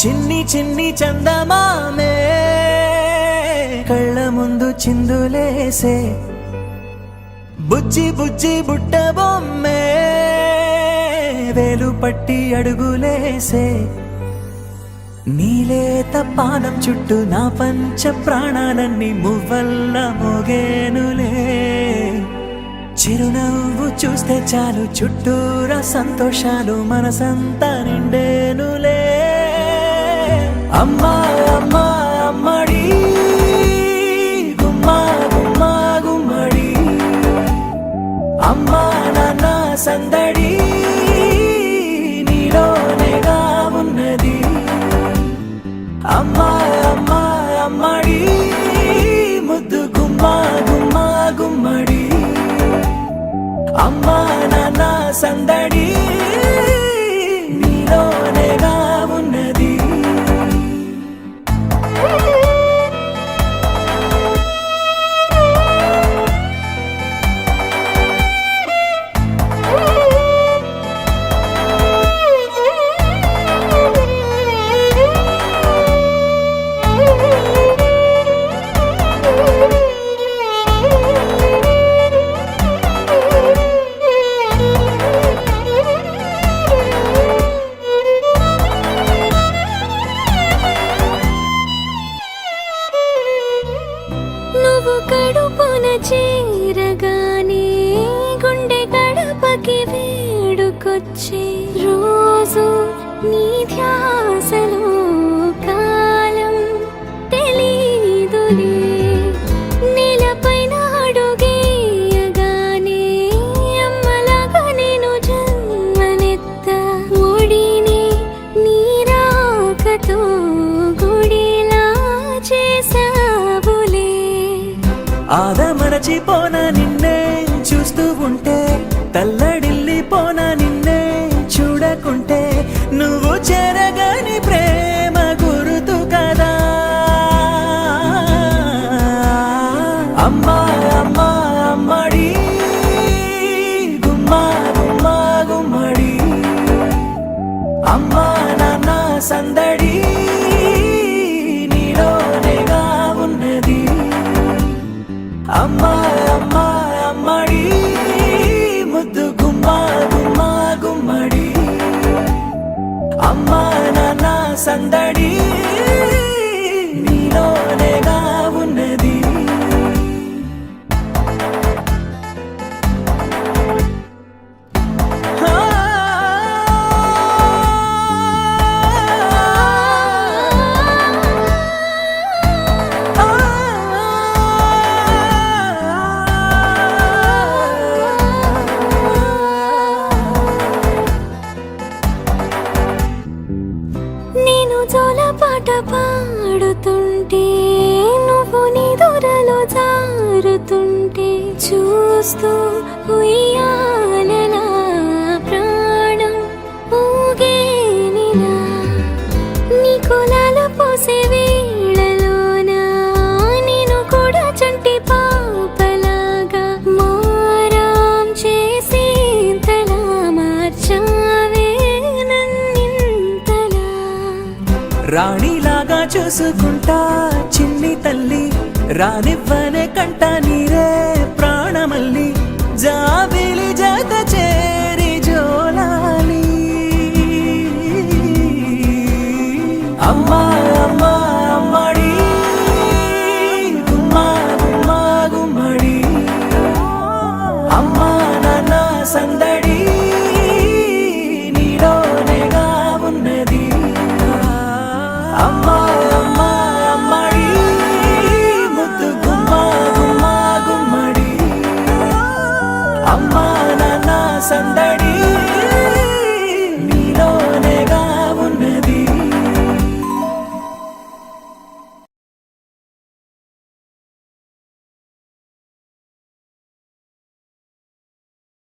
చిన్ని చిన్ని చందమామే కళ్ళ ముందు చిందులేసే బుజ్జి బుజ్జి బుట్ట బొమ్మే వేలు పట్టి అడుగులేసే నీలేత పానం చుట్టూ నా పంచ ప్రాణాలన్నీ మువ్వల్ల మోగేనులే చిరునవ్వు చూస్తే చాలు చుట్టూరా సంతోషాలు మనసంతా నిండేనులే అమ్మా అమ్మా అమ్మడి గుమ్మా గుమ్మా గుమ్మడి అమ్మా నాన్న సందడి నీలోనేగా ఉన్నది అమ్మా అమ్మా అమ్మడి ముద్దు గుమ్మా గుమ్మా గుమ్మడి అమ్మా నాన్న సందడి నీలోనేగా ఉన్నది కడుపున చేరగానే గుండె గడపకి వేడుకొచ్చే రోజు నీ ధ్యాసలో కాలం తెలీదులే నేలపైన అడుగేయగానే అమ్మలాగా నేను జన్మనెత్త ఒడిని నీ రాకతో గుడిలా చేసావులే ఆదమరచిపోన నిన్నే చూస్తూ ఉంటే తల్లడిల్లిపోన నిన్నే చూడకుంటే నువ్వు చెరగని ప్రేమ గురుతు కదా అమ్మా అమ్మా అమ్మడి గుమ్మా గుమ్మా గుమ్మడి అమ్మా నాన్న సందడి నీలోనేగా ఉన్నది అమ్మా అమ్మా అమ్మడి ముద్దు గుమ్మా గుమ్మా గుమ్మడి అమ్మా నాన్న సందడి నీలోనేగా ఉన్నది పాట పాడుతుంటే నువ్వు నీ దూరలో జారుతుంటే చూస్తూ ఉయ్యాలలా ప్రాణం ఊగేనిలా నీ కులాల పోసే వేళలోనా నేను కూడా చంటి పాపలాగా మారాం చేసి తలా మార్చావే నన్నింతలా రాణిలాగా చూసుకుంటా చిన్ని తల్లి రానివ్వనే కంట నీరే ప్రాణమల్లి జాబిలి జత చేరి జోలాలి అమ్మా అమ్మా అమ్మడి గుమ్మా గుమ్మా గుమ్మడి అమ్మా నాన్న సందడి నీలోనేగా ఉన్నది అమ్మా అమ్మా అమ్మడి ముద్దు గుమ్మా గుమ్మా గుమ్మడి అమ్మా నాన్న సందడి